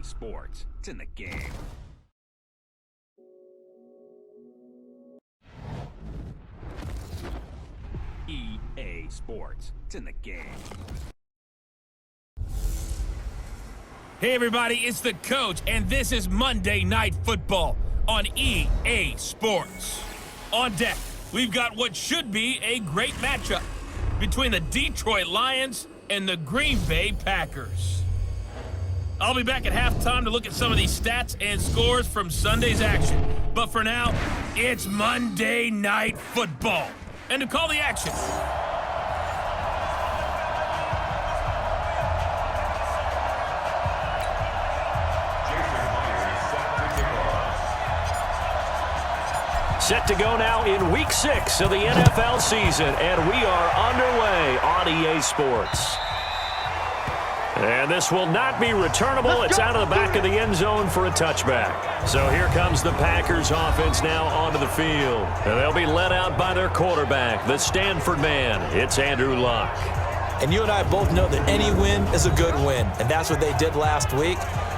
Sports. It's in the game. EA Sports. It's in the game. Hey everybody, it's the coach, and this is Monday Night Football on EA Sports. On deck, we've got what should be a great matchup between the Detroit Lions and the Green Bay Packers. I'll be back at halftime to look at some of these stats and scores from Sunday's action. But for now, it's Monday Night Football. And to call the action, set to go now in Week 6 of the NFL season, and we are underway on EA Sports. And this will not be returnable. It's out of the back of the end zone for a touchback. So here comes the Packers offense now onto the field. And they'll be led out by their quarterback, the Stanford man. It's Andrew Luck. And you and I both know that any win is a good win, and that's what they did last week.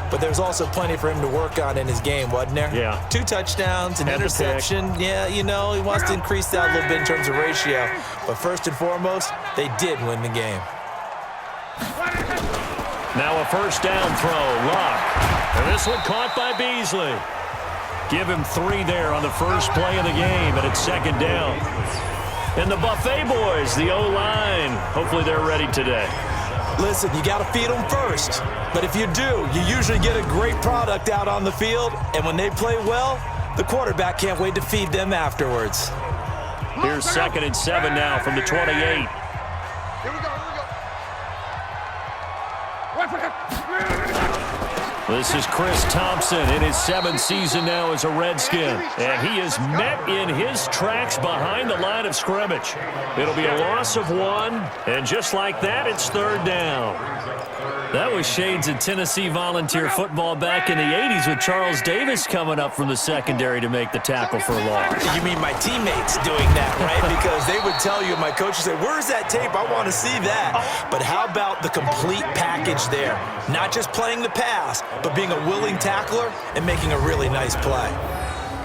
But there's also plenty for him to work on in his game, wasn't there? Yeah. 2 touchdowns, an interception. Yeah, you know, he wants to increase that a little bit in terms of ratio. But first and foremost, they did win the game. Now a first down throw, Luck. And this one caught by Beasley. Give him 3 there on the first play of the game, and it's second down. And the Buffet boys, the O-line, hopefully they're ready today. Listen, you got to feed them first. But if you do, you usually get a great product out on the field. And when they play well, the quarterback can't wait to feed them afterwards. Here's 2nd and 7 now from the 28. Here we go. This is Chris Thompson in his 7th season now as a Redskin. And he is met in his tracks behind the line of scrimmage. It'll be a loss of 1. And just like that, it's 3rd down. That was shades of Tennessee Volunteer football back in the 80s with Charles Davis coming up from the secondary to make the tackle for a loss. You mean my teammates doing that, right? Because they would tell you, my coach would say, where's that tape? I want to see that. But how about the complete package there? Not just playing the pass, but being a willing tackler and making a really nice play.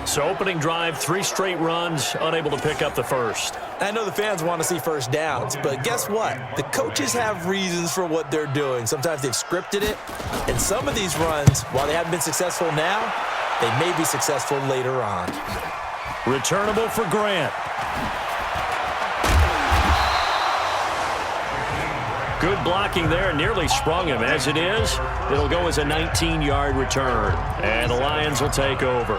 So opening drive, 3 straight runs, unable to pick up the first. I know the fans want to see first downs, but guess what? The coaches have reasons for what they're doing. Sometimes they've scripted it, and some of these runs, while they haven't been successful now, they may be successful later on. Returnable for Grant. Good blocking there, nearly sprung him. As it is, it'll go as a 19-yard return, and the Lions will take over.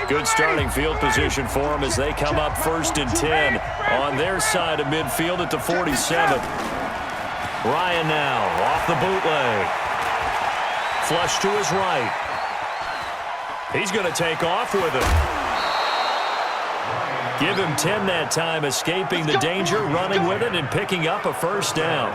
Good starting field position for them as they come up 1st and 10 on their side of midfield at the 47. Ryan now off the bootleg. Flush to his right. He's going to take off with it. Give him 10 that time, escaping the danger, running with it, and picking up a first down.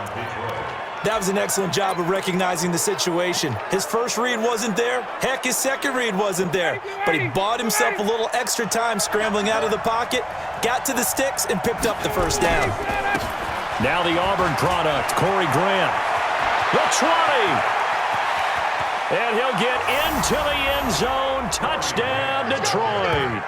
That was an excellent job of recognizing the situation. His first read wasn't there. Heck, his second read wasn't there. But he bought himself a little extra time scrambling out of the pocket, got to the sticks, and picked up the first down. Now the Auburn product, Corey Grant. The 20. And he'll get into the end zone. Touchdown, Detroit.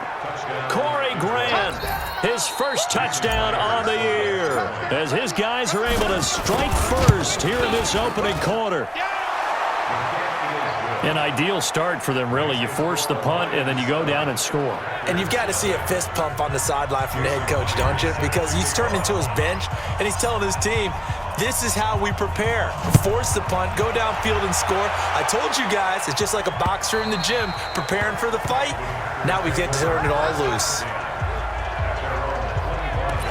Corey Grant, his first touchdown on the year, as his guys are able to strike first here in this opening quarter. An ideal start for them, really. You force the punt, and then you go down and score. And you've got to see a fist pump on the sideline from the head coach, don't you? Because he's turned into his bench, and he's telling his team, this is how we prepare. Force the punt, go downfield and score. I told you guys, it's just like a boxer in the gym preparing for the fight. Now we get to turn it all loose.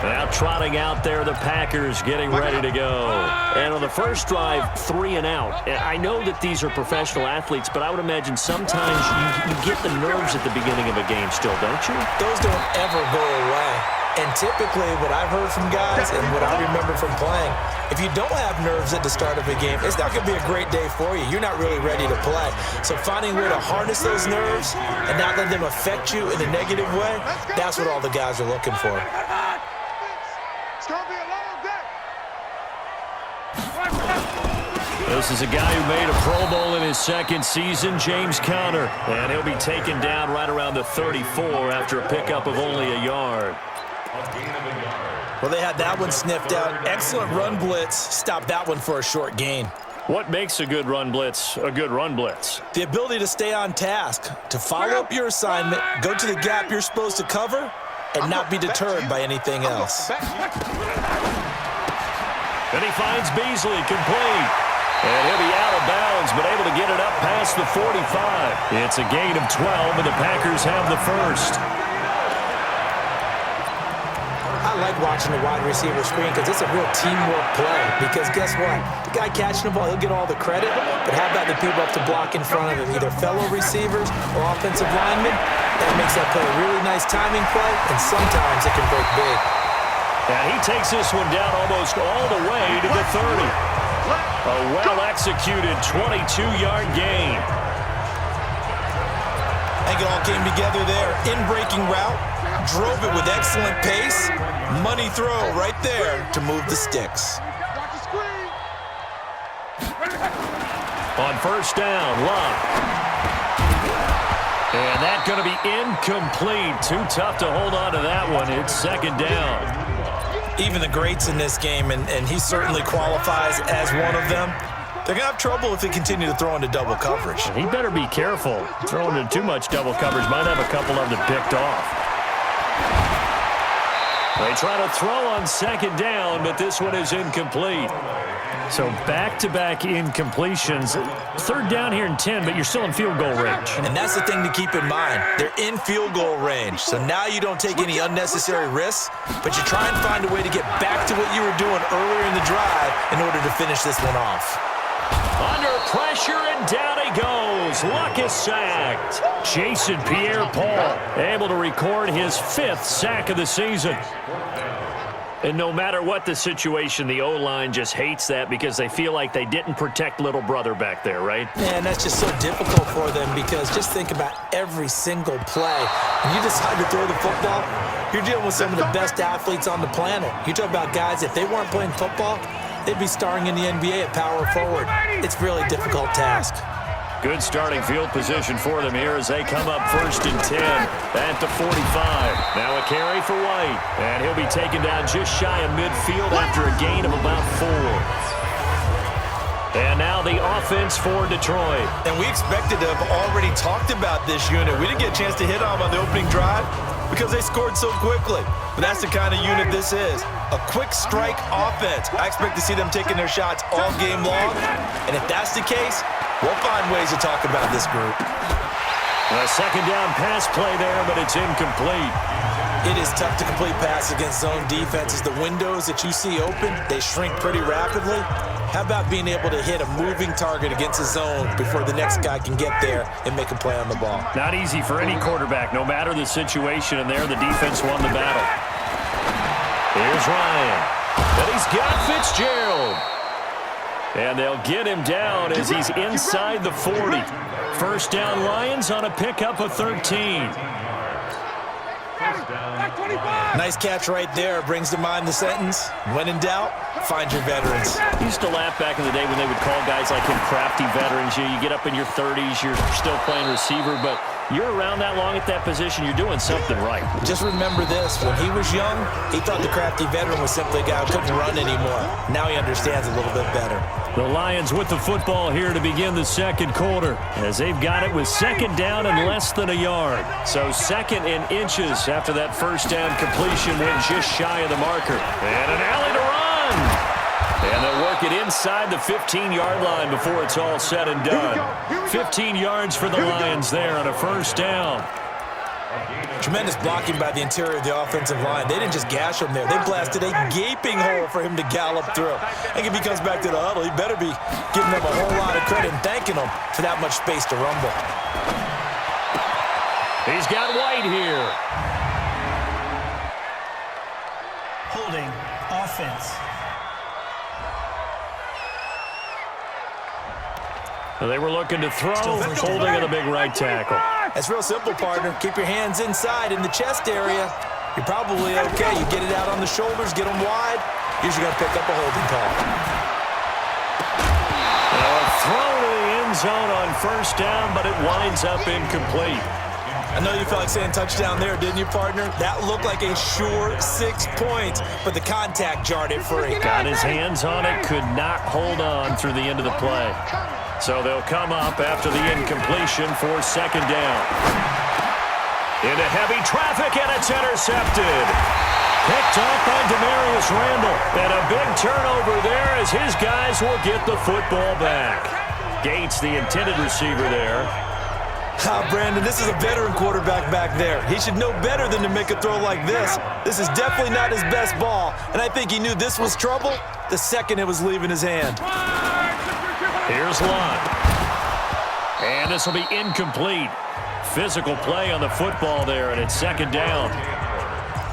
Now trotting out there, the Packers getting ready to go. And on the first drive, 3 and out. I know that these are professional athletes, but I would imagine sometimes you get the nerves at the beginning of a game still, don't you? Those don't ever go away. And typically what I've heard from guys and what I remember from playing, if you don't have nerves at the start of a game, it's not going to be a great day for you. You're not really ready to play. So finding a way to harness those nerves and not let them affect you in a negative way, that's what all the guys are looking for. It's going to be a long day. This is a guy who made a Pro Bowl in his second season, James Conner. And he'll be taken down right around the 34 after a pickup of only a yard. Well, they had that one sniffed out. Excellent run blitz. Stopped that one for a short gain. What makes a good run blitz a good run blitz? The ability to stay on task, to follow up your assignment, go to the gap you're supposed to cover, and not be deterred by anything else. And he finds Beasley, complete. And he'll be out of bounds, but able to get it up past the 45. It's a gain of 12, and the Packers have the first. I like watching the wide receiver screen because it's a real teamwork play. Because guess what? The guy catching the ball, he'll get all the credit. But how about the people up to block in front of him, either fellow receivers or offensive linemen? That makes that play a really nice timing play, and sometimes it can break big. And he takes this one down almost all the way to the 30. A well-executed 22-yard gain. I think it all came together there. In-breaking route, drove it with excellent pace. Money throw right there to move the sticks. On first down, Love. And that's going to be incomplete. Too tough to hold on to that one. It's second down. Even the greats in this game, and he certainly qualifies as one of them, they're going to have trouble if they continue to throw into double coverage. He better be careful. Throwing into too much double coverage might have a couple of them picked off. They try to throw on second down, but this one is incomplete. So back-to-back incompletions. Third down here in 10, but you're still in field goal range. And that's the thing to keep in mind. They're in field goal range. So now you don't take any unnecessary risks, but you try and find a way to get back to what you were doing earlier in the drive in order to finish this one off. Under pressure, and down he goes. Luck is sacked. Jason Pierre-Paul able to record his 5th sack of the season. And no matter what the situation, the O-line just hates that because they feel like they didn't protect little brother back there, right? Man, that's just so difficult for them because just think about every single play. When you decide to throw the football, you're dealing with some of the best athletes on the planet. You talk about guys, if they weren't playing football, they'd be starring in the NBA at power forward. It's a really difficult task. Good starting field position for them here as they come up first and 10 at the 45. Now a carry for White, and he'll be taken down just shy of midfield after a gain of about 4. And now the offense for Detroit. And we expected to have already talked about this unit. We didn't get a chance to hit on the opening drive because they scored so quickly. But that's the kind of unit this is. A quick strike offense. I expect to see them taking their shots all game long. And if that's the case, we'll find ways to talk about this group. A second down pass play there, but it's incomplete. It is tough to complete pass against zone defenses. The windows that you see open, they shrink pretty rapidly. How about being able to hit a moving target against a zone before the next guy can get there and make a play on the ball? Not easy for any quarterback, no matter the situation, and there the defense won the battle. Here's Ryan, and he's got Fitzgerald. And they'll get him down as he's inside the 40. First down Lions on a pickup of 13. Nice catch right there. Brings to mind the sentence, when in doubt, find your veterans. I used to laugh back in the day when they would call guys like him crafty veterans. You get up in your 30s, you're still playing receiver, but you're around that long at that position, you're doing something right. Just remember this. When he was young, he thought the crafty veteran was simply a guy who couldn't run anymore. Now he understands a little bit better. The Lions with the football here to begin the second quarter as they've got it with second down and less than a yard. So second in inches after that first down completion went just shy of the marker. And an alley to run. And they'll work it inside the 15-yard line before it's all said and done. 15 yards for the Lions there on a first down. Tremendous blocking by the interior of the offensive line. They didn't just gash him there. They blasted a gaping hole for him to gallop through. I think if he comes back to the huddle, he better be giving them a whole lot of credit and thanking them for that much space to rumble. He's got White here. Holding offense. They were looking to throw, holding on a big right tackle. That's real simple, partner. Keep your hands inside in the chest area. You're probably okay. You get it out on the shoulders, get them wide. Usually going to pick up a holding call. And throw to the end zone on first down, but it winds up incomplete. I know you felt like saying touchdown there, didn't you, partner? That looked like a sure 6 points, but the contact jarred it free. Got his hands on it, could not hold on through the end of the play. So they'll come up after the incompletion for second down. Into heavy traffic, and it's intercepted. Picked up by Demarius Randall. And a big turnover there as his guys will get the football back. Gates, the intended receiver there. Brandon, this is a veteran quarterback back there. He should know better than to make a throw like this. This is definitely not his best ball, and I think he knew this was trouble the second it was leaving his hand. Here's Lund. And this will be incomplete. Physical play on the football there, and it's second down.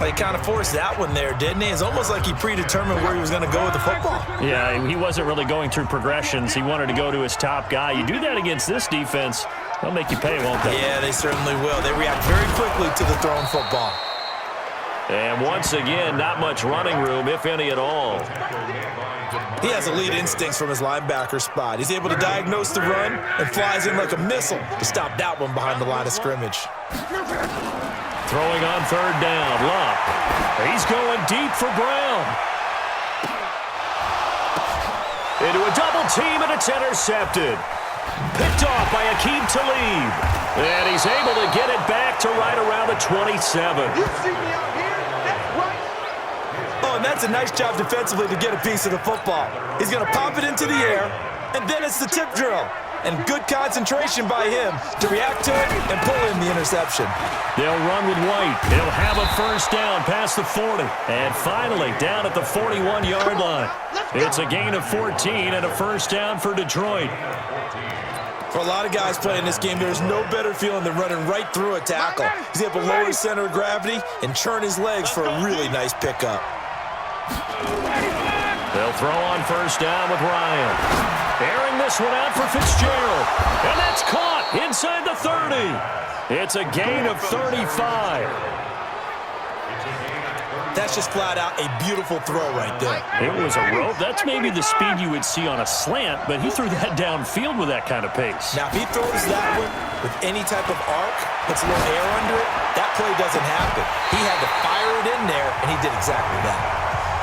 Well, he kind of forced that one there, didn't he? It's almost like he predetermined where he was going to go with the football. Yeah, he wasn't really going through progressions. He wanted to go to his top guy. You do that against this defense, they'll make you pay, won't they? Yeah, they certainly will. They react very quickly to the thrown football. And once again, not much running room, if any at all. He has elite instincts from his linebacker spot. He's able to diagnose the run and flies in like a missile to stop that one behind the line of scrimmage. Throwing on third down, Luck. He's going deep for Brown. Into a double team, and it's intercepted. Picked off by Aqib Talib. And he's able to get it back to right around the 27. You see me out here? That's right. Oh, and that's a nice job defensively to get a piece of the football. He's going to pop it into the air, and then it's the tip drill. And good concentration by him to react to it and pull in the interception. They'll run with White. He'll have a first down past the 40. And finally, down at the 41-yard line. It's a gain of 14 and a first down for Detroit. For a lot of guys playing this game, there's no better feeling than running right through a tackle. He's able to lower his center of gravity and churn his legs for a really nice pickup. They'll throw on first down with Ryan. Airing this one out for Fitzgerald. And that's caught inside the 30. It's a gain of 35. That's just flat out a beautiful throw right there. It was a rope. That's maybe the speed you would see on a slant, but he threw that downfield with that kind of pace. Now, if he throws that one with any type of arc, puts a little air under it, that play doesn't happen. He had to fire it in there, and he did exactly that.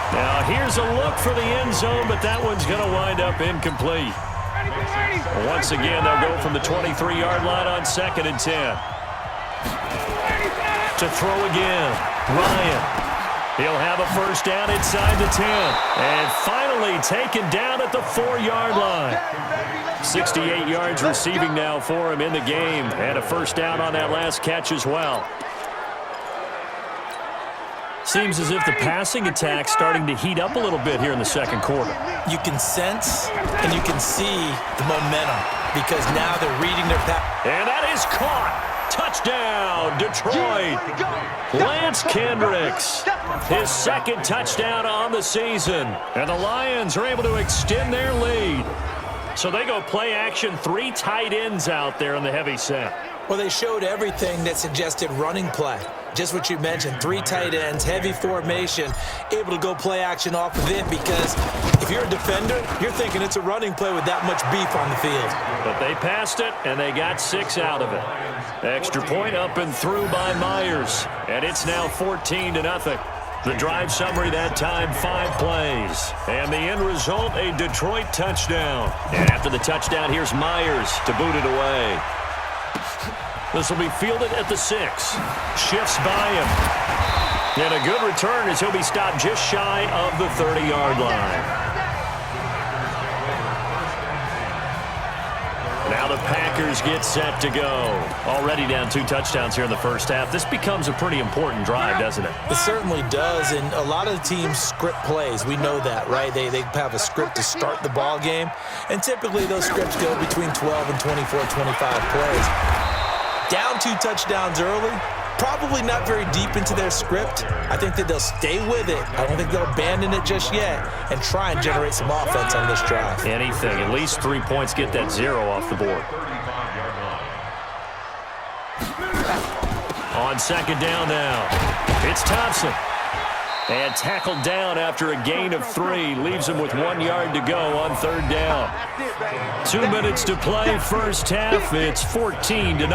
Now, here's a look for the end zone, but that one's going to wind up incomplete. Once again, they'll go from the 23-yard line on 2nd and 10. To throw again, Ryan. He'll have a first down inside the 10. And finally taken down at the 4-yard line. 68 yards receiving now for him in the game. And a first down on that last catch as well. Seems as if the passing attack's starting to heat up a little bit here in the second quarter. You can sense and you can see the momentum because now they're reading their pass. And that is caught. Touchdown, Detroit. Lance Kendricks, his second touchdown on the season. And the Lions are able to extend their lead. So they go play action, 3 tight ends out there in the heavy set. Well, they showed everything that suggested running play. Just what you mentioned, 3 tight ends, heavy formation, able to go play action off of it because if you're a defender, you're thinking it's a running play with that much beef on the field. But they passed it, and they got 6 out of it. Extra point up and through by Myers, and it's now 14-0. The drive summary that time, 5 plays. And the end result, a Detroit touchdown. And after the touchdown, here's Myers to boot it away. This will be fielded at the 6. Shifts by him. And a good return as he'll be stopped just shy of the 30-yard line. Now the Packers get set to go. Already down 2 touchdowns here in the first half. This becomes a pretty important drive, doesn't it? It certainly does, and a lot of the teams script plays. We know that, right? They have a script to start the ball game, and typically those scripts go between 12 and 24, 25 plays. Down 2 touchdowns early, probably not very deep into their script. I think that they'll stay with it. I don't think they'll abandon it just yet and try and generate some offense on this drive. Anything. At least 3 points, get that 0 off the board. On second down now, it's Thompson. And tackled down after a gain of 3. Leaves him with 1 yard to go on 3rd down. 2 minutes to play, first half. It's 14-0.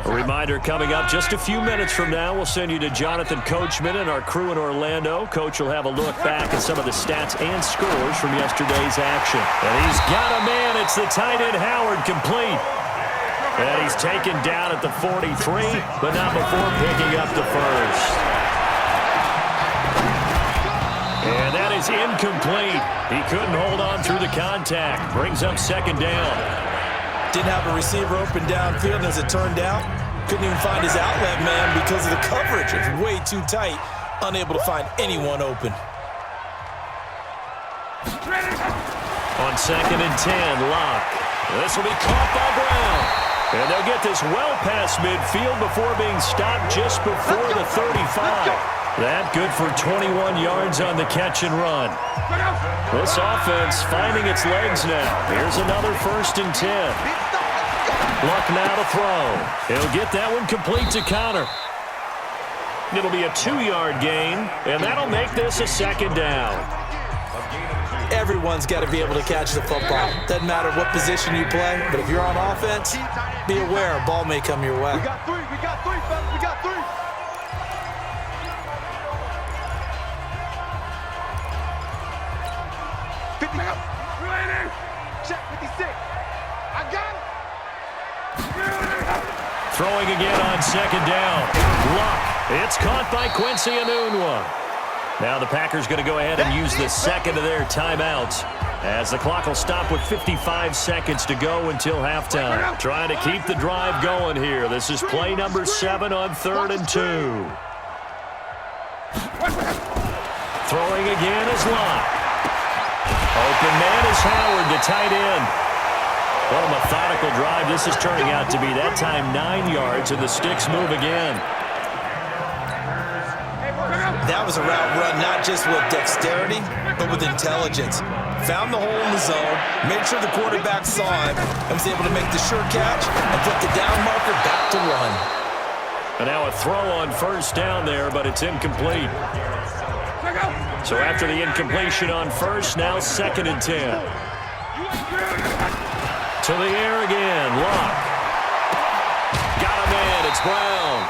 A reminder coming up just a few minutes from now. We'll send you to Jonathan Coachman and our crew in Orlando. Coach will have a look back at some of the stats and scores from yesterday's action. And he's got a man. It's the tight end Howard, complete. And he's taken down at the 43, but not before picking up the first. And that is incomplete. He couldn't hold on through the contact. Brings up 2nd down. Didn't have a receiver open downfield, and as it turned out, couldn't even find his outlet man because of the coverage. It's way too tight, unable to find anyone open. On 2nd and 10, Locke. This will be caught by Brown. And they'll get this well past midfield before being stopped just before the 35. That good for 21 yards on the catch and run. This offense finding its legs now. Here's another 1st and 10. Luck now to throw. He'll get that one complete to Connor. It'll be a 2-yard gain, and that'll make this a 2nd down. Everyone's got to be able to catch the football. Doesn't matter what position you play, but if you're on offense, be aware a ball may come your way. We got 3, fellas, we got 3. Check 56. I got it. Throwing again on 2nd down. Luck. It's caught by Quincy Enunwa. Now the Packers going to go ahead and use the 2nd of their timeouts as the clock will stop with 55 seconds to go until halftime. Trying to keep the drive going here. This is play number 7 on 3rd and 2. Throwing again is Locke. Open man is Howard, the tight end. What a methodical drive this is turning out to be. That time 9 yards, and the sticks move again. That was a route run not just with dexterity, but with intelligence. Found the hole in the zone, made sure the quarterback saw him, and was able to make the sure catch and put the down marker back to run. And now a throw on 1st down there, but it's incomplete. So after the incompletion on 1st, now 2nd and 10. To the air again, Locke. Got a man, it's Brown.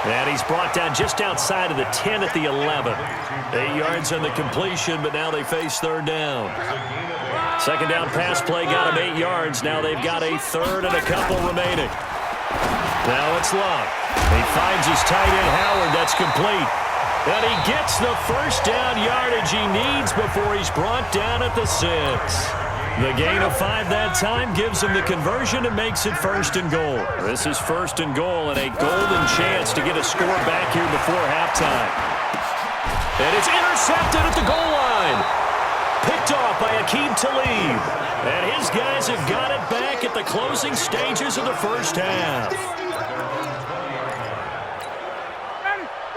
And he's brought down just outside of the 10 at the 11. 8 yards on the completion, but now they face 3rd down. 2nd down pass play got him 8 yards. Now they've got a 3rd and a couple remaining. Now it's Locke. He finds his tight end, Howard. That's complete. And he gets the 1st down yardage he needs before he's brought down at the 6. The gain of 5 that time gives him the conversion and makes it 1st and goal. This is 1st and goal and a golden chance to get a score back here before halftime. And it's intercepted at the goal line. Picked off by Aqib Talib. And his guys have got it back at the closing stages of the 1st half.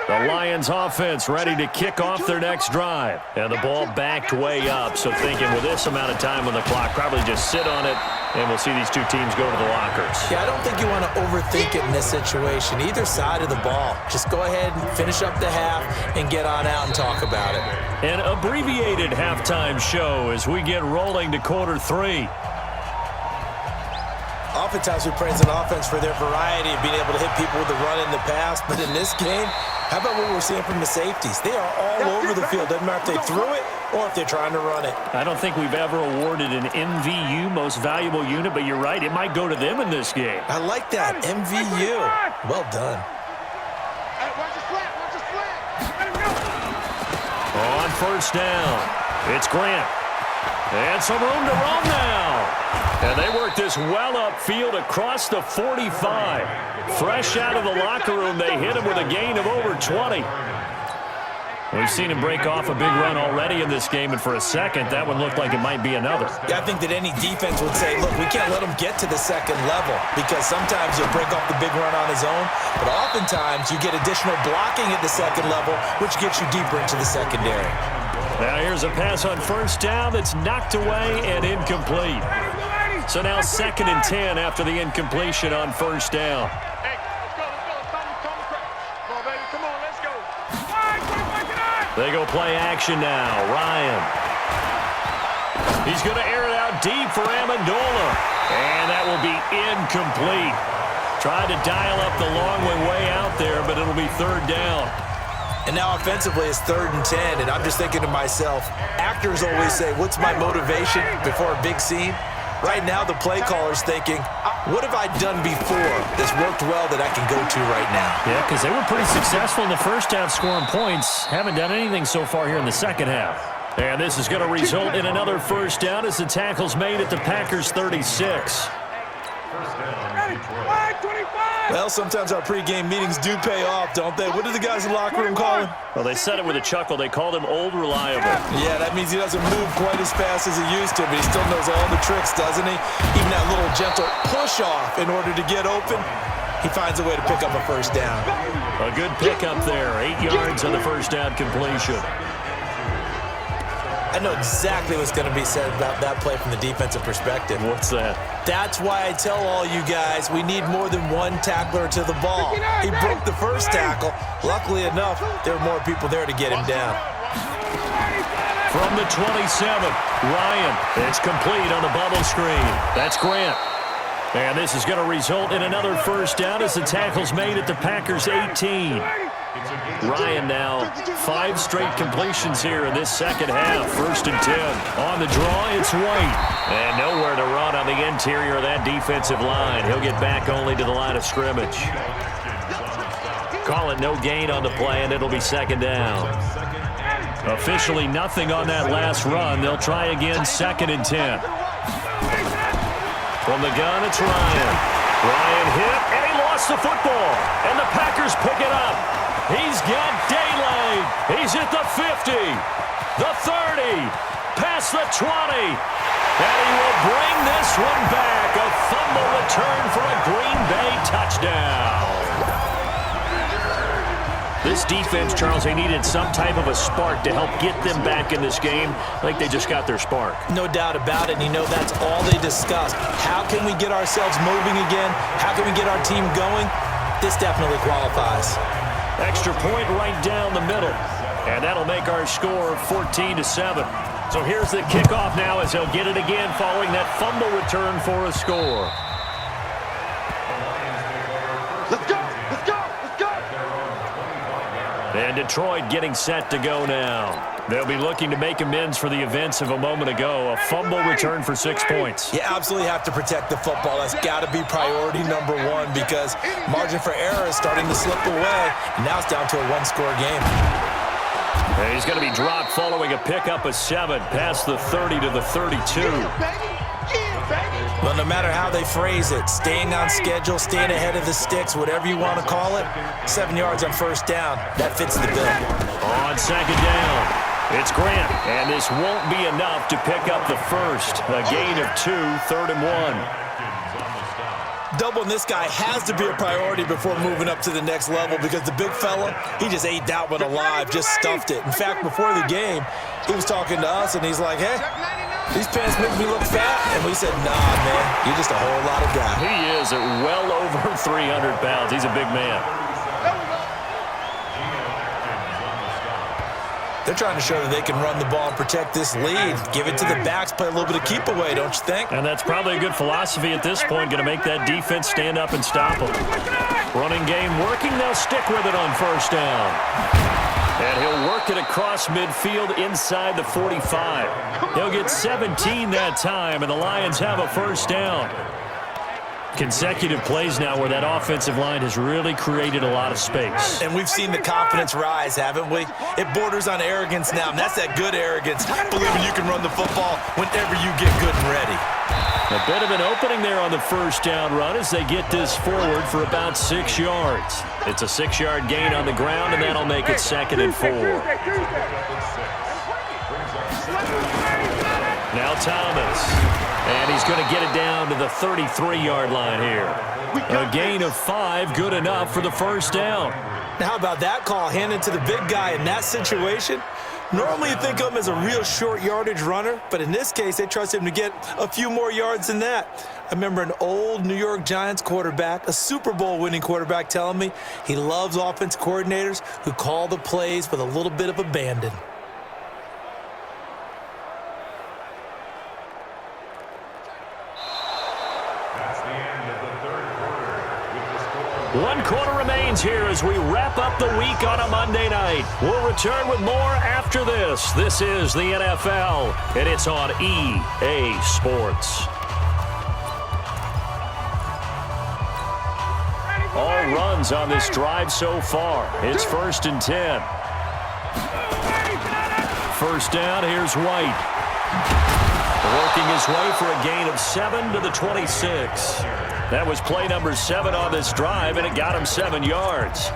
The Lions offense ready to kick off their next drive. And the ball backed way up. So thinking with this amount of time on the clock, probably just sit on it, and we'll see these two teams go to the lockers. Yeah, I don't think you want to overthink it in this situation. Either side of the ball. Just go ahead and finish up the half and get on out and talk about it. An abbreviated halftime show as we get rolling to quarter 3. Oftentimes we praise an offense for their variety of being able to hit people with the run in the pass. But in this game, how about what we're seeing from the safeties? They are all over the field. Doesn't matter if they threw it or if they're trying to run it. I don't think we've ever awarded an MVU, most valuable unit, but you're right. It might go to them in this game. I like that. MVU. Well done. Watch his flat. Watch his flat. Let him go. On 1st down, it's Grant. And some room to roam now. And they work this well upfield across the 45. Fresh out of the locker room, they hit him with a gain of over 20. We've seen him break off a big run already in this game, and for a second, that one looked like it might be another. Yeah, I think that any defense would say, look, we can't let him get to the 2nd level because sometimes he'll break off the big run on his own, but oftentimes you get additional blocking at the 2nd level, which gets you deeper into the secondary. Now here's a pass on 1st down that's knocked away and incomplete. So now 2nd and 10 after the incompletion on 1st down. Hey, let's go. It's time to call the crowd. Come on, baby. Come on, let's They go play action now. Ryan. He's going to air it out deep for Amendola. And that will be incomplete. Tried to dial up the long way out there, but it'll be third down. And now offensively it's 3rd and 10, and I'm just thinking to myself, actors always say, what's my motivation before a big scene? Right now the play caller's thinking, what have I done before that's worked well that I can go to right now? Yeah, because they were pretty successful in the first half scoring points. Haven't done anything so far here in the second half. And this is going to result in another first down as the tackle's made at the Packers' 36. Well, sometimes our pregame meetings do pay off, don't they? What do the guys in the locker room call him? Well, they said it with a chuckle. They called him Old Reliable. Yeah, that means he doesn't move quite as fast as he used to, but he still knows all the tricks, doesn't he? Even that little gentle push-off in order to get open, he finds a way to pick up a first down. A good pickup there. 8 yards on the first down completion. I know exactly what's going to be said about that play from the defensive perspective. What's that? That's why I tell all you guys we need more than one tackler to the ball. He broke the first tackle. Luckily enough, there were more people there to get him down. From the 27, Ryan. It's complete on the bubble screen. That's Grant. And this is going to result in another first down as the tackle's made at the Packers' 18. Ryan now 5 straight completions here in this second half. 1st and 10. On the draw, it's White. And nowhere to run on the interior of that defensive line. He'll get back only to the line of scrimmage. Call it no gain on the play, and it'll be 2nd down. Officially nothing on that last run. They'll try again 2nd and 10. From the gun, it's Ryan. Ryan hit, and he lost the football. And the Packers pick it up. He's got daylight. He's at the 50, the 30, past the 20. And he will bring this one back. A fumble return for a Green Bay touchdown. This defense, Charles, they needed some type of a spark to help get them back in this game. I think they just got their spark. No doubt about it. And you know that's all they discussed. How can we get ourselves moving again? How can we get our team going? This definitely qualifies. Extra point right down the middle. And that'll make our score 14-7. So here's the kickoff now as they'll get it again following that fumble return for a score. Let's go! Let's go! Let's go! And Detroit getting set to go now. They'll be looking to make amends for the events of a moment ago. A fumble return for 6 points. You absolutely have to protect the football. That's got to be priority number 1 because margin for error is starting to slip away. Now it's down to a 1-score game. And he's going to be dropped following a pickup of 7 past the 30 to the 32. Well, no matter how they phrase it, staying on schedule, staying ahead of the sticks, whatever you want to call it, 7 yards on first down, that fits the bill. On 2nd down. It's Grant, and this won't be enough to pick up the first. A gain of 2, 3rd and 1. Doubling this guy has to be a priority before moving up to the next level because the big fella, he just ate that one alive, just stuffed it. In fact, before the game, he was talking to us, and he's like, hey, these pants make me look fat. And we said, nah, man, you're just a whole lot of guy. He is at well over 300 pounds. He's a big man. They're trying to show that they can run the ball and protect this lead. Give it to the backs, play a little bit of keep away, don't you think? And that's probably a good philosophy at this point, going to make that defense stand up and stop them. Running game working, they'll stick with it on first down. And he'll work it across midfield inside the 45. He'll get 17 that time, and the Lions have a first down. Consecutive plays now where that offensive line has really created a lot of space. And we've seen the confidence rise, haven't we? It borders on arrogance now, and that's that good arrogance, believing you can run the football whenever you get good and ready. A bit of an opening there on the first down run as they get this forward for about 6 yards. It's a 6-yard gain on the ground, and that'll make it 2nd and 4. Now Thomas. And he's going to get it down to the 33-yard line here. A gain of 5, good enough for the first down. Now, how about that call handed to the big guy in that situation? Normally you think of him as a real short yardage runner, but in this case, they trust him to get a few more yards than that. I remember an old New York Giants quarterback, a Super Bowl winning quarterback, telling me he loves offense coordinators who call the plays with a little bit of abandon. One quarter remains here as we wrap up the week on a Monday night. We'll return with more after this. This is the NFL, and it's on EA Sports. All runs on this drive so far. It's 1st and 10. First down, here's White. Working his way for a gain of 7 to the 26. That was play number 7 on this drive, and it got him 7 yards.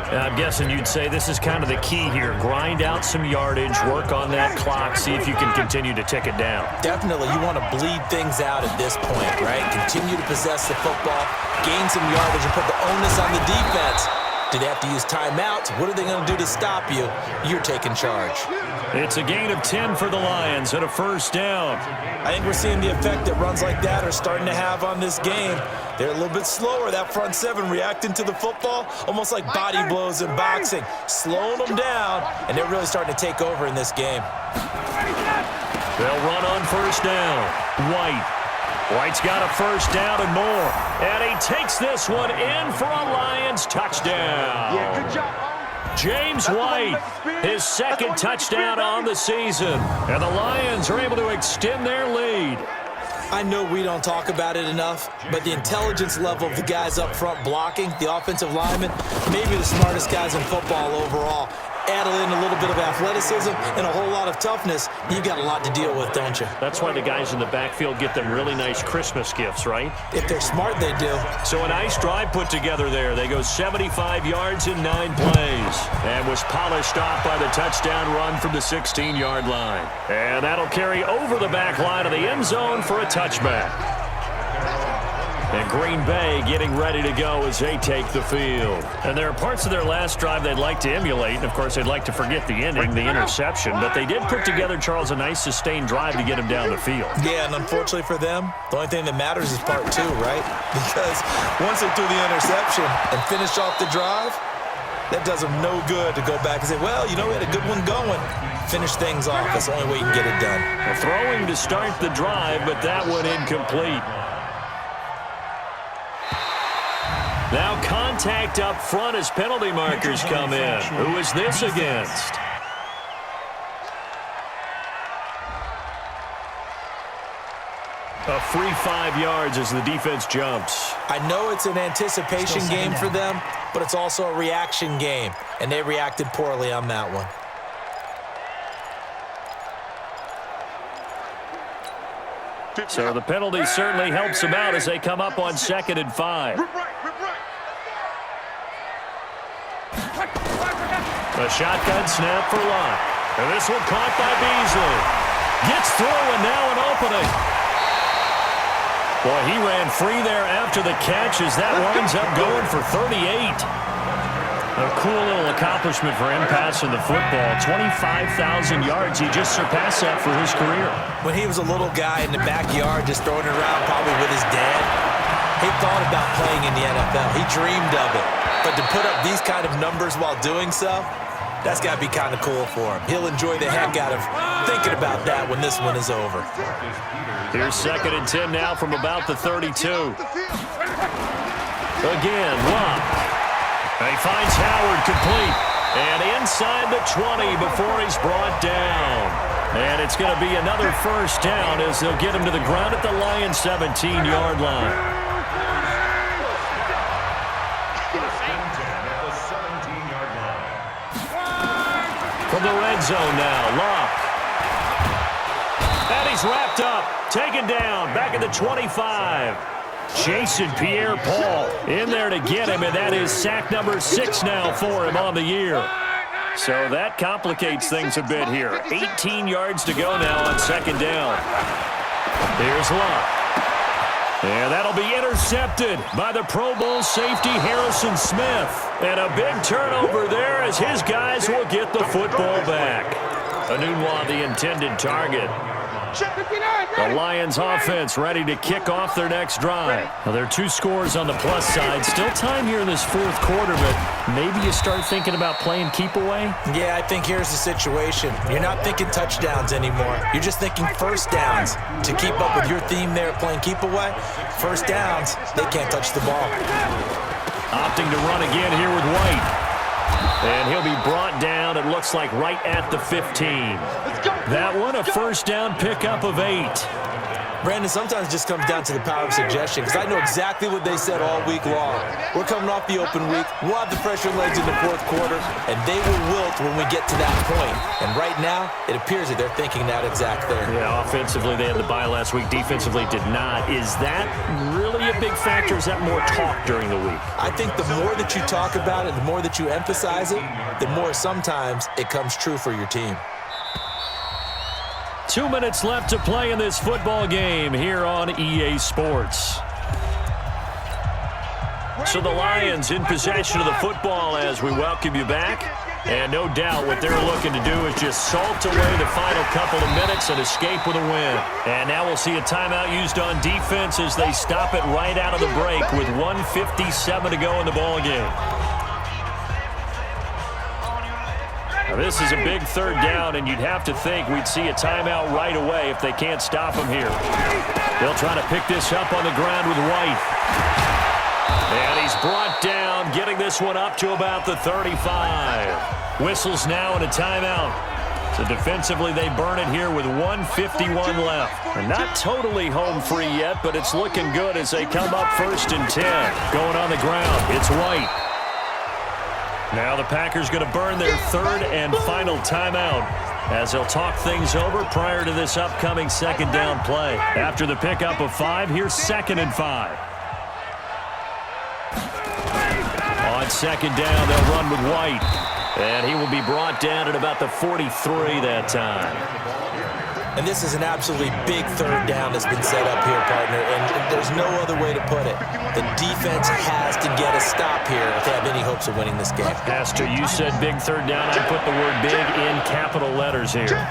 I'm guessing you'd say this is kind of the key here. Grind out some yardage, work on that clock, see if you can continue to tick it down. Definitely, you want to bleed things out at this point, right? Continue to possess the football, gain some yardage, and put the onus on the defense. Do they have to use timeouts? What are they going to do to stop you? You're taking charge. It's a gain of 10 for the Lions and a first down. I think we're seeing the effect that runs like that are starting to have on this game. They're a little bit slower, that front 7 reacting to the football, almost like body blows in boxing, slowing them down, and they're really starting to take over in this game. They'll run on first down. White's got a first down and more. And he takes this one in for a Lions touchdown. Yeah, good job. James White, his second touchdown on the season. And the Lions are able to extend their lead. I know we don't talk about it enough, but the intelligence level of the guys up front blocking, the offensive linemen, maybe the smartest guys in football overall. Add in a little bit of athleticism and a whole lot of toughness, you've got a lot to deal with, don't you? That's why the guys in the backfield get them really nice Christmas gifts, right? If they're smart, they do. So a nice drive put together there. They go 75 yards in 9 plays and was polished off by the touchdown run from the 16-yard line. And that'll carry over the back line of the end zone for a touchback. And Green Bay getting ready to go as they take the field. And there are parts of their last drive they'd like to emulate. And, of course, they'd like to forget the ending, the interception. But they did put together, Charles, a nice sustained drive to get him down the field. Yeah, and unfortunately for them, the only thing that matters is part 2, right? Because once they threw the interception and finished off the drive, that does them no good to go back and say, well, you know, we had a good one going. Finish things off. That's the only way you can get it done. Well, throwing to start the drive, but that one incomplete. Now contact up front as penalty markers come in. Who is this against? A free 5 yards as the defense jumps. I know it's an anticipation game for them, but it's also a reaction game, and they reacted poorly on that one. So the penalty certainly helps them out as they come up on 2nd and 5. A shotgun snap for Locke. And this one caught by Beasley. Gets through and now an opening. Boy, he ran free there after the catch as that winds up going for 38. A cool little accomplishment for him passing the football. 25,000 yards. He just surpassed that for his career. When he was a little guy in the backyard just throwing it around probably with his dad, he thought about playing in the NFL. He dreamed of it. But to put up these kind of numbers while doing so, that's got to be kind of cool for him. He'll enjoy the heck out of thinking about that when this one is over. Here's 2nd and 10 now from about the 32. Again, Locke. He finds Howard complete. And inside the 20 before he's brought down. And it's going to be another first down as they'll get him to the ground at the Lions' 17-yard line. From the red zone now, Locke. And he's wrapped up, taken down, back at the 25. Jason Pierre-Paul in there to get him, and that is sack number 6 now for him on the year. So that complicates things a bit here. 18 yards to go now on 2nd down. Here's Locke. And that'll be intercepted by the Pro Bowl safety Harrison Smith. And a big turnover there as his guys will get the football back. Anunwa, the intended target. The Lions offense ready to kick off their next drive. Now, there are 2 scores on the plus side. Still time here in this 4th quarter, but maybe you start thinking about playing keep away? Yeah, I think here's the situation. You're not thinking touchdowns anymore. You're just thinking first downs. To keep up with your theme there, playing keep away, first downs, they can't touch the ball. Opting to run again here with White. And he'll be brought down, it looks like, right at the 15. That one, a first down pickup of 8. Brandon, sometimes it just comes down to the power of suggestion, because I know exactly what they said all week long. We're coming off the open week. We'll have the fresher legs in the 4th quarter, and they will wilt when we get to that point. And right now, it appears that they're thinking that exact thing. Yeah, offensively, they had the bye last week. Defensively, did not. Is that really a big factor? Is that more talk during the week? I think the more that you talk about it, the more that you emphasize it, the more sometimes it comes true for your team. 2 minutes left to play in this football game here on EA Sports. So the Lions in possession of the football as we welcome you back. And no doubt what they're looking to do is just salt away the final couple of minutes and escape with a win. And now we'll see a timeout used on defense as they stop it right out of the break with 1:57 to go in the ball game. Now, this is a big 3rd down, and you'd have to think we'd see a timeout right away if they can't stop him here. They'll try to pick this up on the ground with White. And he's brought down, getting this one up to about the 35. Whistles now and a timeout. So defensively, they burn it here with 1:51 left. And not totally home free yet, but it's looking good as they come up 1st and 10. Going on the ground, it's White. Now the Packers going to burn their 3rd and final timeout as they'll talk things over prior to this upcoming 2nd down play. After the pickup of 5, here's 2nd and 5. On 2nd down, they'll run with White. And he will be brought down at about the 43 that time. And this is an absolutely big 3rd down that's been set up here, partner, and there's no other way to put it. The defense has to get a stop here if they have any hopes of winning this game. Pastor, you said big 3rd down. I put the word big in capital letters here.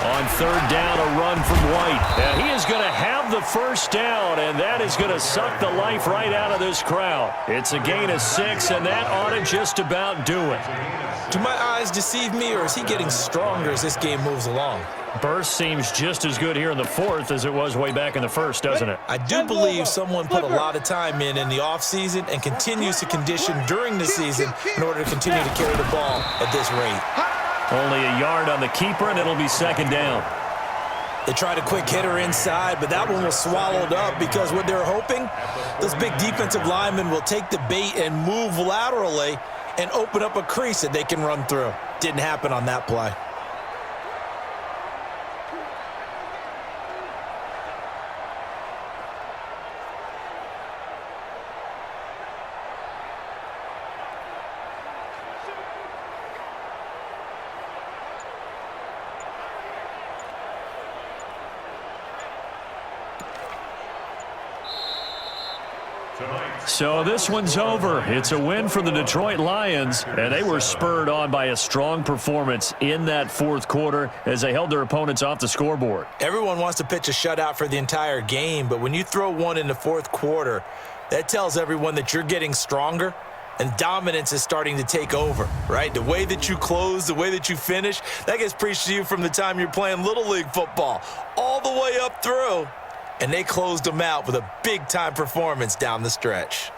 On 3rd down, a run from White. And he is going to have the first down, and that is going to suck the life right out of this crowd. It's a gain of 6, and that ought to just about do it. Do my eyes deceive me, or is he getting stronger as this game moves along? Burst seems just as good here in the 4th as it was way back in the 1st, doesn't it? I do believe someone put a lot of time in the offseason and continues to condition during the season in order to continue to carry the ball at this rate. Only a yard on the keeper, and it'll be 2nd down. They tried a quick hitter inside, but that one was swallowed up because what they're hoping, those big defensive linemen will take the bait and move laterally and open up a crease that they can run through. Didn't happen on that play. So this one's over. It's a win for the Detroit Lions, and they were spurred on by a strong performance in that 4th quarter as they held their opponents off the scoreboard. Everyone wants to pitch a shutout for the entire game, but when you throw one in the 4th quarter, that tells everyone that you're getting stronger and dominance is starting to take over, right? The way that you close, the way that you finish, that gets preached to you from the time you're playing Little League football all the way up through. And they closed them out with a big-time performance down the stretch.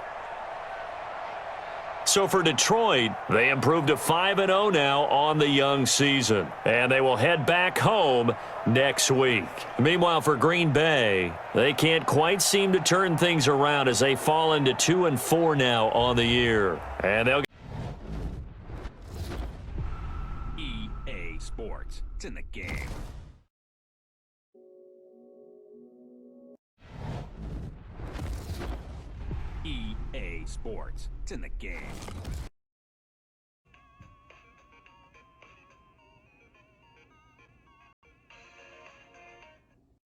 So for Detroit, they improved to 5-0 now on the young season. And they will head back home next week. Meanwhile, for Green Bay, they can't quite seem to turn things around as they fall into 2-4 now on the year. And they'll EA Sports. It's in the game. EA Sports. It's in the game.